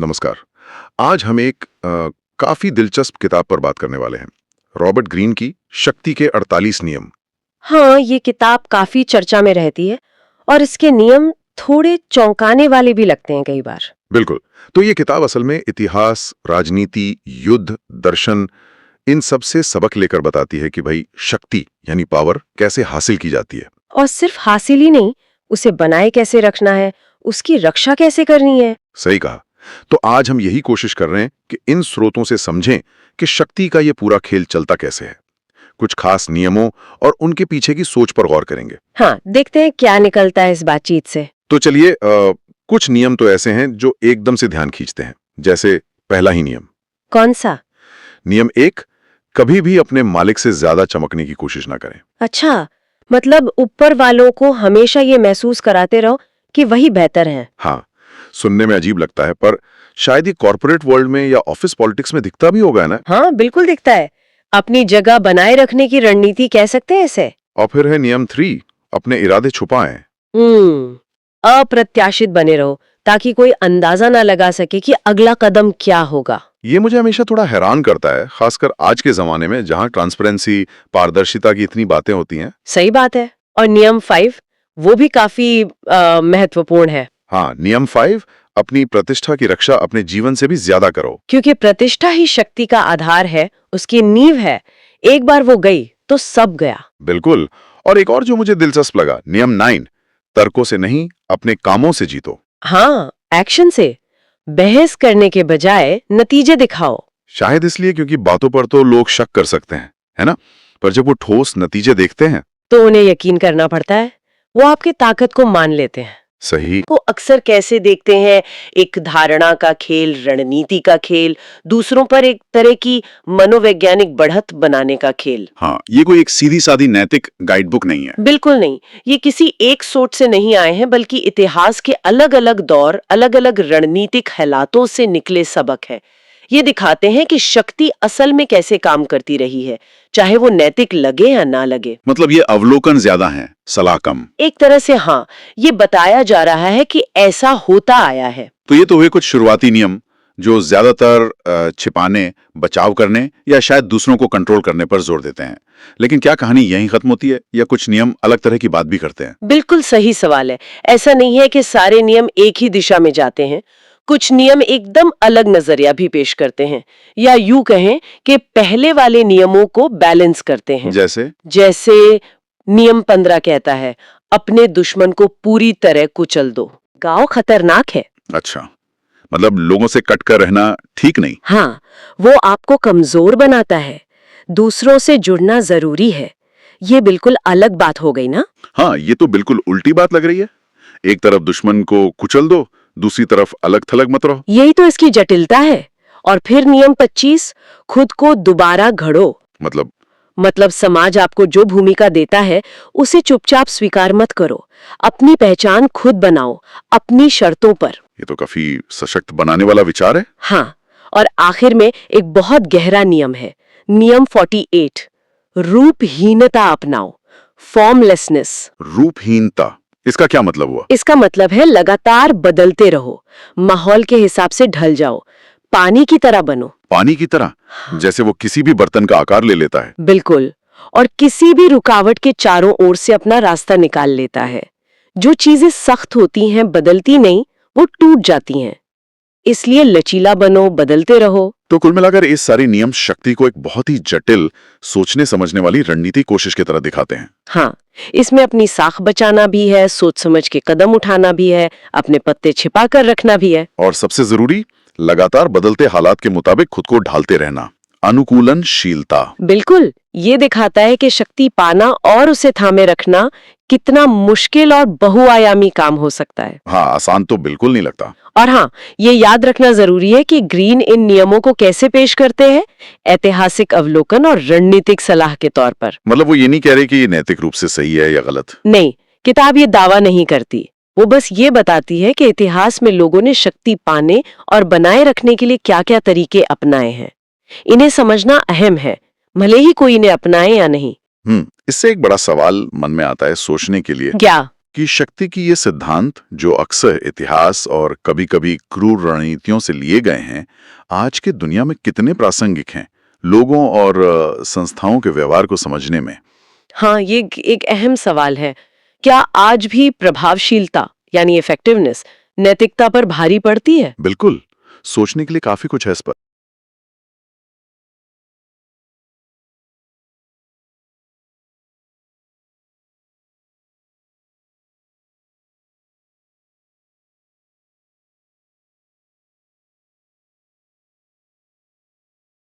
नमस्कार। आज हम एक काफी दिलचस्प किताब पर बात करने वाले हैं। रॉबर्ट ग्रीन की शक्ति के 48 नियम। हाँ, ये किताब काफी चर्चा में रहती है और इसके नियम थोड़े चौंकाने वाले भी लगते हैं कई बार। बिल्कुल। तो ये किताब असल में इतिहास, राजनीति, युद्ध, दर्शन इन सब से सबक लेकर बताती है कि भाई शक्ति यानी पावर कैसे हासिल की जाती है। और सिर्फ हासिल ही नहीं, उसे बनाए कैसे रखना है, उसकी रक्षा कैसे करनी है। सही कहा। तो आज हम यही कोशिश कर रहे हैं कि इन स्रोतों से समझें कि शक्ति का ये पूरा खेल चलता कैसे है। कुछ खास नियमों और उनके पीछे की सोच पर गौर करेंगे। हाँ, देखते हैं क्या निकलता है इस बातचीत से। तो चलिए कुछ नियम तो ऐसे हैं जो एकदम से ध्यान खींचते हैं। जैसे पहला ही नियम। कौन सा? नियम 1, कभी भी अपने मालिक से ज्यादा चमकने की कोशिश ना करें। अच्छा, मतलब ऊपर वालों को हमेशा ये महसूस कराते रहो कि वही बेहतर है। हाँ, सुनने में अजीब लगता है पर शायद ये कॉर्पोरेट वर्ल्ड में या ऑफिस पॉलिटिक्स में दिखता भी होगा ना। हाँ, बिल्कुल दिखता है। अपनी जगह बनाए रखने की रणनीति कह सकते हैं इसे। और फिर है नियम 3, अपने इरादे छुपाएं। अप्रत्याशित बने रहो ताकि कोई अंदाजा ना लगा सके कि अगला कदम क्या होगा। ये मुझे हमेशा थोड़ा हैरान करता है, खासकर आज के जमाने में जहां ट्रांसपेरेंसी, पारदर्शिता की इतनी बातें होती हैं। सही बात है। और नियम 5 वो भी काफी महत्वपूर्ण है। हाँ, नियम 5, अपनी प्रतिष्ठा की रक्षा अपने जीवन से भी ज्यादा करो। क्योंकि प्रतिष्ठा ही शक्ति का आधार है, उसकी नींव है। एक बार वो गई तो सब गया। बिल्कुल। और एक और जो मुझे दिलचस्प लगा, नियम 9, तर्कों से नहीं अपने कामों से जीतो। हाँ, एक्शन से। बहस करने के बजाय नतीजे दिखाओ। शायद इसलिए क्योंकि बातों पर तो लोग शक कर सकते हैं, है ना? पर जब वो ठोस नतीजे देखते हैं तो उन्हें यकीन करना पड़ता है। वो आपकी ताकत को मान लेते हैं। सही। को अक्सर कैसे देखते हैं, एक धारणा का खेल, रणनीति का खेल, दूसरों पर एक तरह की मनोवैज्ञानिक बढ़त बनाने का खेल। हाँ, ये कोई एक सीधी सादी नैतिक गाइडबुक नहीं है। बिल्कुल नहीं। ये किसी एक सोच से नहीं आए हैं, बल्कि इतिहास के अलग अलग दौर, अलग अलग रणनीतिक हालातों से निकले सबक है। ये दिखाते हैं कि शक्ति असल में कैसे काम करती रही है, चाहे वो नैतिक लगे या ना लगे। मतलब ये अवलोकन ज्यादा है, सलाह कम। एक तरह से हाँ, ये बताया जा रहा है कि ऐसा होता आया है। तो ये तो हुए कुछ शुरुआती नियम जो ज्यादातर छिपाने, बचाव करने या शायद दूसरों को कंट्रोल करने पर जोर देते हैं। लेकिन क्या कहानी यहीं खत्म होती है या कुछ नियम अलग तरह की बात भी करते हैं? बिल्कुल सही सवाल है। ऐसा नहीं है कि सारे नियम एक ही दिशा में जाते हैं। कुछ नियम एकदम अलग नजरिया भी पेश करते हैं, या यूं कहें कि पहले वाले नियमों को बैलेंस करते हैं। जैसे नियम 15 कहता है, अपने दुश्मन को पूरी तरह कुचल दो। गाँव खतरनाक है। अच्छा, मतलब लोगों से कट कर रहना ठीक नहीं। हाँ, वो आपको कमजोर बनाता है। दूसरों से जुड़ना जरूरी है। ये बिल्कुल अलग बात हो गई ना? हाँ, ये तो बिल्कुल उल्टी बात लग रही है। एक तरफ दुश्मन को कुचल दो, दूसरी तरफ अलग थलग मत रहो। यही तो इसकी जटिलता है। और फिर नियम 25, खुद को दोबारा घड़ो। मतलब समाज आपको जो भूमिका देता है उसे चुपचाप स्वीकार मत करो। अपनी पहचान खुद बनाओ, अपनी शर्तों पर। ये तो काफी सशक्त बनाने वाला विचार है। हाँ, और आखिर में एक बहुत गहरा नियम है, नियम 48, रूपहीनता अपनाओ, फॉर्मलेसनेस। रूपहीनता, इसका क्या मतलब हुआ? इसका मतलब है लगातार बदलते रहो, माहौल के हिसाब से ढल जाओ, पानी की तरह बनो। पानी की तरह? जैसे वो किसी भी बर्तन का आकार ले लेता है। बिल्कुल, और किसी भी रुकावट के चारों ओर से अपना रास्ता निकाल लेता है। जो चीजें सख्त होती हैं, बदलती नहीं, वो टूट जाती हैं। इसलिए लचीला बनो, बदलते रहो। तो कुल मिलाकर इस सारे नियम शक्ति को एक बहुत ही जटिल, सोचने समझने वाली रणनीति कोशिश की तरह दिखाते हैं। हाँ, इसमें अपनी साख बचाना भी है, सोच समझ के कदम उठाना भी है, अपने पत्ते छिपा कर रखना भी है। और सबसे जरूरी, लगातार बदलते हालात के मुताबिक खुद को ढालते रहना, अनुकूलनशीलता। बिल्कुल, ये दिखाता है कि शक्ति पाना और उसे थामे रखना कितना मुश्किल और बहुआयामी काम हो सकता है। हाँ, आसान तो बिल्कुल नहीं लगता। और हाँ, ये याद रखना जरूरी है कि ग्रीन इन नियमों को कैसे पेश करते हैं, ऐतिहासिक अवलोकन और रणनीतिक सलाह के तौर पर। मतलब वो ये नहीं कह रहे कि ये नैतिक रूप से सही है या गलत। नहीं, किताब ये दावा नहीं करती। वो बस ये बताती है कि इतिहास में लोगों ने शक्ति पाने और बनाए रखने के लिए क्या-क्या तरीके अपनाए हैं। इन्हें समझना अहम है, भले ही कोई इन्हें अपनाए या नहीं। इससे एक बड़ा सवाल मन में आता है सोचने के लिए। क्या? कि शक्ति की ये सिद्धांत जो अक्सर इतिहास और कभी-कभी क्रूर रणनीतियों से लिए गए हैं, आज के दुनिया में कितने प्रासंगिक हैं लोगों और संस्थाओं के व्यवहार को समझने में। हाँ, ये एक अहम सवाल है। क्या आज भी प्रभावशीलता यानी इफेक्टिवनेस नैतिकता पर भारी पड़ती है? बिल्कुल, सोचने के लिए काफी कुछ है इस पर।